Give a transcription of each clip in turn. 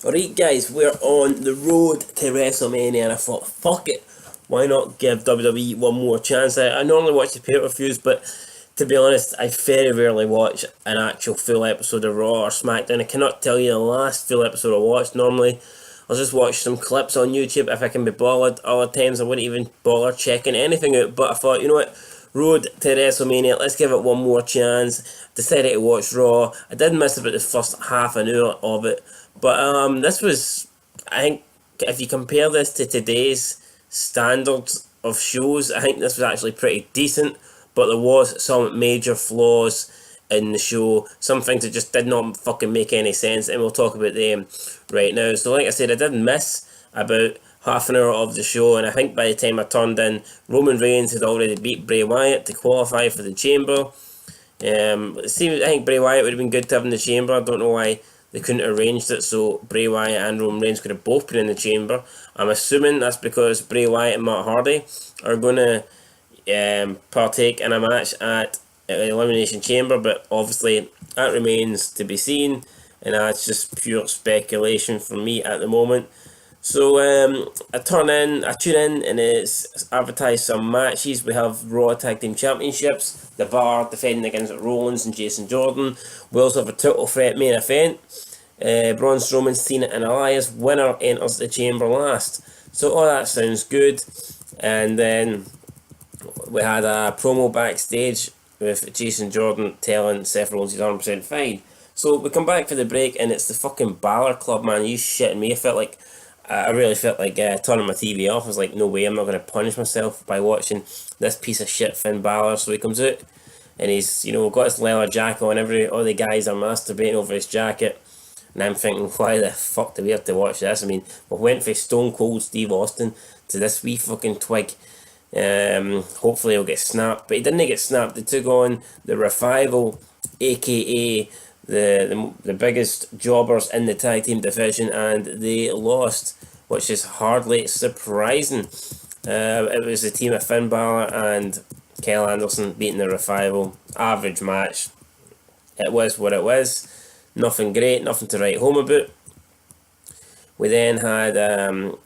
Alright guys, we're on the road to WrestleMania and I thought, fuck it, why not give WWE one more chance? I normally watch the pay-per-views, but to be honest, I very rarely watch an actual full episode of Raw or SmackDown. I cannot tell you the last full episode I watched. Normally, I'll just watch some clips on YouTube if I can be bothered. Other times I wouldn't even bother checking anything out, but I thought, you know what, road to WrestleMania, let's give it one more chance. Decided to watch Raw. I did miss about the first half an hour of it, but this was, I think, if you compare this to today's standards of shows, I think this was actually pretty decent, but there was some major flaws in the show, some things that just did not fucking make any sense, and we'll talk about them right now. So like I said, I did miss about half an hour of the show, and I think by the time I turned in, Roman Reigns had already beat Bray Wyatt to qualify for the Chamber. I think Bray Wyatt would have been good to have in the Chamber. I don't know why they couldn't have arranged it so Bray Wyatt and Roman Reigns could have both been in the Chamber. I'm assuming that's because Bray Wyatt and Matt Hardy are going to partake in a match at Elimination Chamber, but obviously that remains to be seen, and that's just pure speculation from me at the moment. So I tune in, and it's advertised some matches. We have Raw Tag Team Championships, The Bar defending against Rollins and Jason Jordan. We also have a Triple Threat main event. Braun Strowman, Cena and Elias. Winner enters the Chamber last. So all that sounds good. And then we had a promo backstage with Jason Jordan telling Seth Rollins he's 100% fine. So we come back for the break, and it's the fucking Balor Club, man. You shitting me. I really felt like turning my TV off. I was like, no way, I'm not going to punish myself by watching this piece of shit Finn Balor. So he comes out, and he's, got his leather jacket on. All the guys are masturbating over his jacket. And I'm thinking, why the fuck do we have to watch this? I mean, we went from Stone Cold Steve Austin to this wee fucking twig. Hopefully he'll get snapped. But he didn't get snapped. They took on the Revival, aka the biggest jobbers in the tag team division, and they lost, which is hardly surprising. It was a team of Finn Balor and Kyle Anderson beating the Revival. Average match. It was what it was. Nothing great, nothing to write home about. We then had a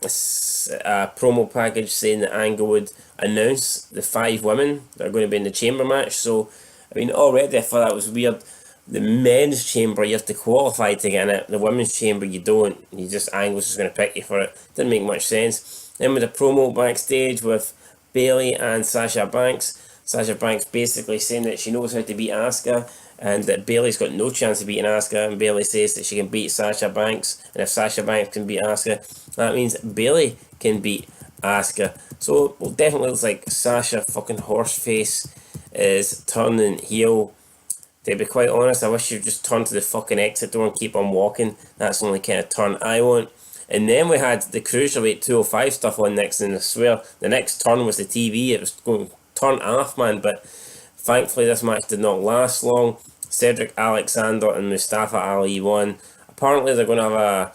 promo package saying that Angle would announce the 5 women that are going to be in the Chamber match. So, I mean, already I thought that was weird. The men's chamber, you have to qualify to get in it. The women's chamber, you don't. Angle's just going to pick you for it. Didn't make much sense. Then with a promo backstage with Bayley and Sasha Banks. Sasha Banks basically saying that she knows how to beat Asuka, and that Bayley's got no chance of beating Asuka, and Bayley says that she can beat Sasha Banks, and if Sasha Banks can beat Asuka, that means Bayley can beat Asuka. So it definitely looks like Sasha fucking Horseface is turning heel. To be quite honest, I wish you'd just turn to the fucking exit door and keep on walking. That's the only kind of turn I want. And then we had the Cruiserweight 205 stuff on next, and I swear the next turn was the TV. It was going to turn off, man, but thankfully this match did not last long. Cedric Alexander and Mustafa Ali won. Apparently they're going to have a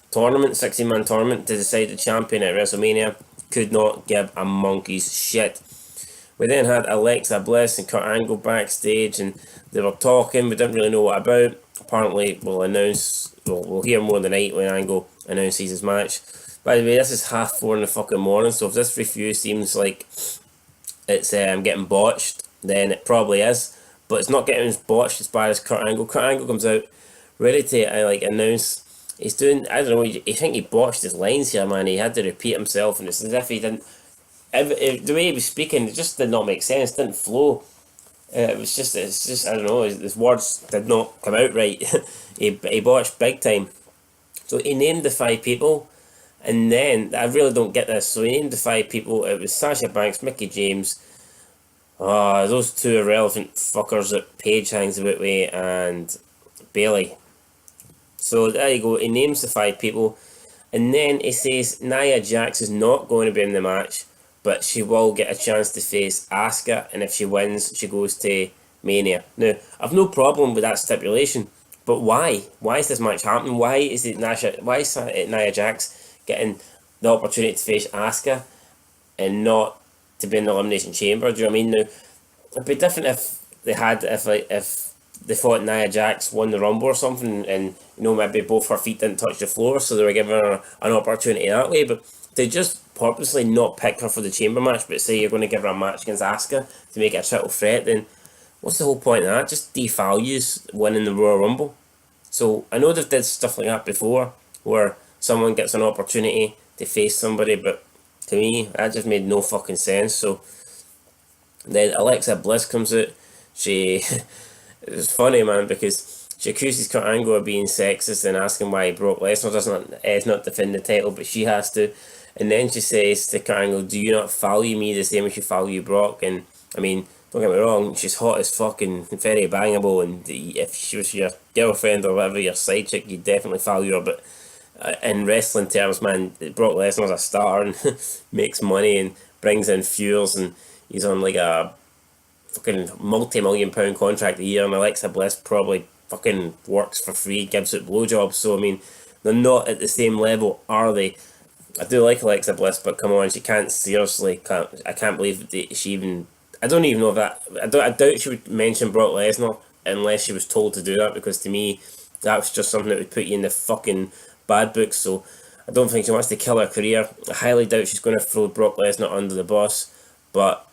tournament, 16-man tournament, to decide the champion at WrestleMania. Could not give a monkey's shit. We then had Alexa Bliss and Kurt Angle backstage, and they were talking. We didn't really know what about. Apparently, we'll hear more tonight when Angle announces his match. By the way, this is 4:30 in the fucking morning, so if this review seems like it's getting botched, then it probably is. But it's not getting botched as bad as Kurt Angle. Kurt Angle comes out ready to announce. He's doing, I don't know, I think he botched his lines here, man. He had to repeat himself, and it's as if he didn't. The way he was speaking, it just did not make sense. It didn't flow. It's just I don't know. His words did not come out right. he botched big time. So he named the 5 people, and then I really don't get this. So he named the 5 people. It was Sasha Banks, Mickie James, those 2 irrelevant fuckers that Paige hangs about with, and Bayley. So there you go. He names the 5 people, and then he says Nia Jax is not going to be in the match, but she will get a chance to face Asuka, and if she wins, she goes to Mania. Now, I've no problem with that stipulation, but why? Why is this match happening? Why is Nia Jax getting the opportunity to face Asuka and not to be in the Elimination Chamber? Do you know what I mean? Now, it'd be different if they thought Nia Jax won the Rumble or something, and maybe both her feet didn't touch the floor, so they were giving her an opportunity that way. But they just purposely not pick her for the chamber match, but say you're going to give her a match against Asuka to make it a triple threat. Then what's the whole point of that? Just devalues winning the Royal Rumble. So I know they've did stuff like that before, where someone gets an opportunity to face somebody, but to me that just made no fucking sense. So then Alexa Bliss comes out. She it's funny, man, because she accuses Kurt Angle of being sexist and asking why Brock Lesnar does not defend the title, but she has to. And then she says to Kurt Angle, "Do you not value me the same as you value Brock?" And I mean, don't get me wrong, she's hot as fuck and very bangable, and if she was your girlfriend or whatever, your side chick, you'd definitely value her. But in wrestling terms, man, Brock Lesnar's a star and makes money and brings in viewers, and he's on like a fucking multi-million-pound contract a year, and Alexa Bliss probably fucking works for free, gives out blowjobs. So I mean, they're not at the same level, are they? I do like Alexa Bliss, but come on, she can't seriously. I can't believe that she even. I don't even know if that. I doubt she would mention Brock Lesnar unless she was told to do that, because to me, that was just something that would put you in the fucking bad books. So I don't think she wants to kill her career. I highly doubt she's going to throw Brock Lesnar under the bus. But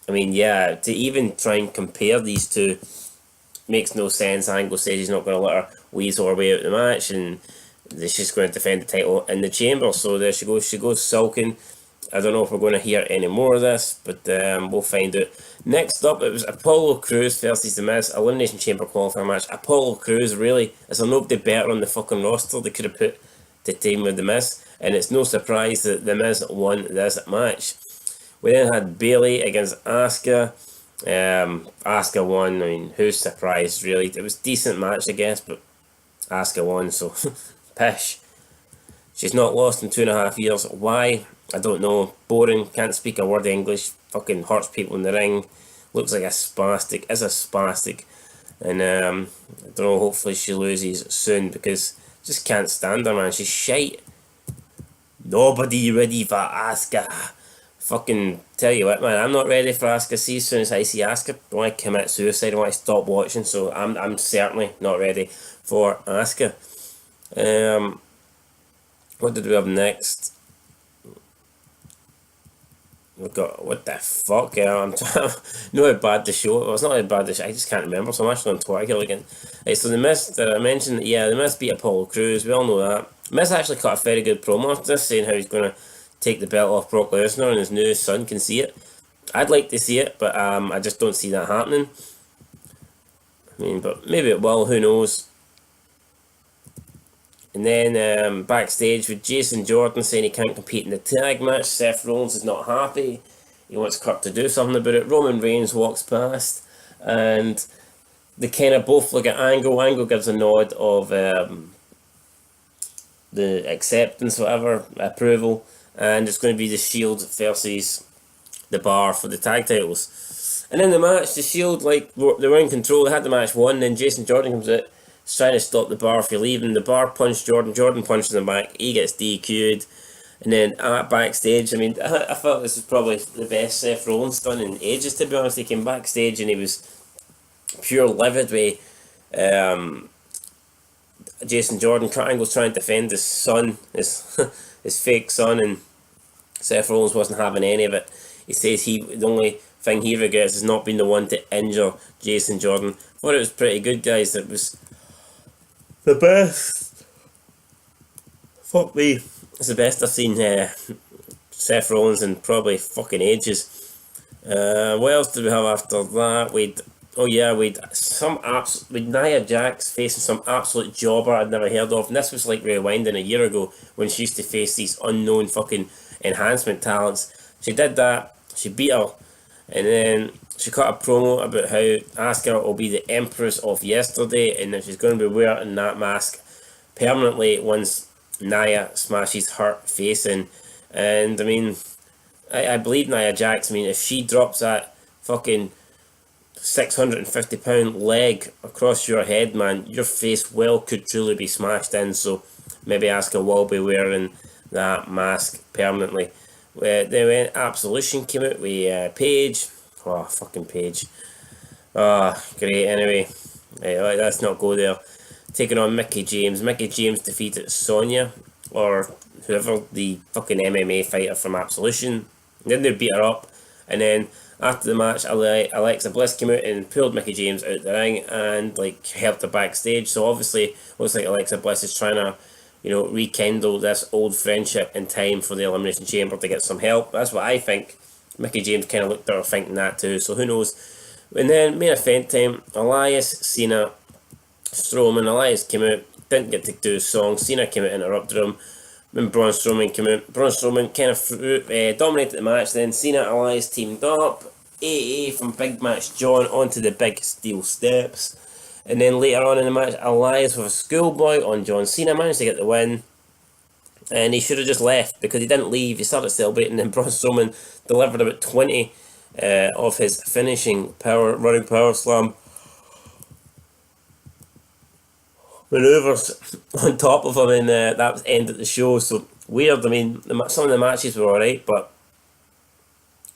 I mean, yeah, to even try and compare these two makes no sense. Angle says he's not going to let her weasel her way out of the match, and she's going to defend the title in the chamber. So there she goes. She goes sulking. I don't know if we're going to hear any more of this, but we'll find out. Next up, it was Apollo Crews versus The Miz, Elimination Chamber qualifier match. Apollo Crews, really, is there nobody better on the fucking roster they could have put to team with The Miz? And it's no surprise that The Miz won this match. We then had Bayley against Asuka. Asuka won. I mean, who's surprised, really? It was a decent match, I guess, but Asuka won, so pish. She's not lost in 2.5 years. Why? I don't know. Boring. Can't speak a word of English. Fucking hurts people in the ring. Looks like a spastic. Is a spastic. And I don't know. Hopefully she loses soon, because just can't stand her, man. She's shite. Nobody ready for Asuka. Fucking tell you what, man. I'm not ready for Asuka. See, as soon as I see Asuka, I want to commit suicide. I want to stop watching. So I'm certainly not ready for Asuka. What did we have next? We got, what the fuck? I'm trying to know how bad the show. Well, it's not how bad the show. I just can't remember. So I'm actually on Twitter here again. Right, so the Miz that I mentioned, yeah, the Miz beat Apollo Crews. We all know that. Miz actually cut a very good promo after this, saying how he's going to take the belt off Brock Lesnar and his new son can see it. I'd like to see it, but I just don't see that happening. I mean, but maybe it will. Who knows? And then backstage with Jason Jordan saying he can't compete in the tag match. Seth Rollins is not happy. He wants Kurt to do something about it. Roman Reigns walks past, and they kind of both look at Angle. Angle gives a nod of the acceptance, whatever, approval, and it's going to be the Shield versus the Bar for the tag titles. And in the match, the Shield, like, they were in control. They had the match won. Then Jason Jordan comes out, trying to stop the Bar from leaving. The Bar punched Jordan. Jordan punches him back. He gets DQ'd. And then backstage, I mean, I thought this was probably the best Seth Rollins done in ages, to be honest. He came backstage and he was pure livid with Jason Jordan. Kurt Angle's trying to defend his son, his fake son, and Seth Rollins wasn't having any of it. He says the only thing he regrets is not being the one to injure Jason Jordan. Thought it was pretty good, guys. It was the best. Fuck me. It's the best I've seen Seth Rollins in probably fucking ages. What else did we have after that? We'd Nia Jax facing some absolute jobber I'd never heard of. And this was like rewinding a year ago when she used to face these unknown fucking enhancement talents. She did that. She beat her. And then she cut a promo about how Asuka will be the Empress of yesterday and that she's going to be wearing that mask permanently once Nia smashes her face in. And I mean, I believe Nia Jax. I mean, if she drops that fucking 650-pound leg across your head, man, your face could truly be smashed in. So maybe Asuka will be wearing that mask permanently. Then when Absolution came out with Paige. Oh, fucking Paige. Oh, great. Anyway, Let's not go there. Taking on Mickie James. Mickie James defeated Sonya, or whoever, the fucking MMA fighter from Absolution. Then they beat her up, and then after the match, Alexa Bliss came out and pulled Mickie James out the ring and like helped her backstage. So obviously, looks like Alexa Bliss is trying to, rekindle this old friendship in time for the Elimination Chamber to get some help. That's what I think. Mickie James kind of looked at her thinking that too. So who knows? And then main event time: Elias, Cena, Strowman. Elias came out, didn't get to do his song. Cena came out, interrupted him. When Braun Strowman came out, Braun Strowman kind of dominated the match. Then Cena and Elias teamed up. AA from Big Match John onto the big steel steps. And then later on in the match, Elias with a schoolboy on John Cena managed to get the win. And he should have just left because he didn't leave. He started celebrating, and Braun Strowman delivered about 20 of his finishing running power slam maneuvers on top of him, and that was end of the show. So weird. I mean, some of the matches were alright, but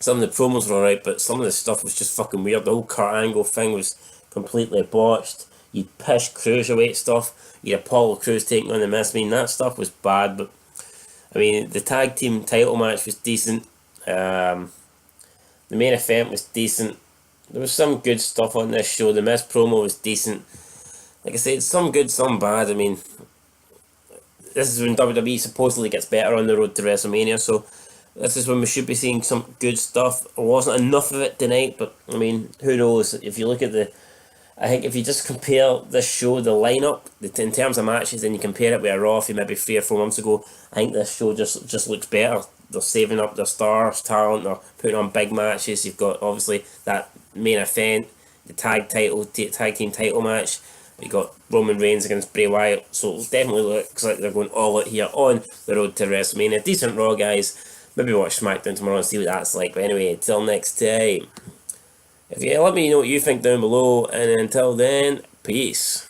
some of the promos were alright, but some of the stuff was just fucking weird. The whole Kurt Angle thing was completely botched. You'd pish cruiserweight stuff. You had Apollo Crews taking on the Miz. I mean, that stuff was bad, but I mean, the tag team title match was decent. The main event was decent. There was some good stuff on this show. The Miz promo was decent. Like I said, some good, some bad. I mean, this is when WWE supposedly gets better on the road to WrestleMania, so this is when we should be seeing some good stuff. There wasn't enough of it tonight, but I mean, who knows? If you look at I think if you just compare this show, the lineup, in terms of matches, and you compare it with a Raw from maybe 3 or 4 months ago, I think this show just looks better. They're saving up their stars, talent, they're putting on big matches. You've got obviously that main event, the tag team title match. You got Roman Reigns against Bray Wyatt, so it definitely looks like they're going all out here on the road to WrestleMania. Decent Raw, guys. Maybe watch SmackDown tomorrow and see what that's like. But anyway, until next time. If you let me know what you think down below, and until then, peace.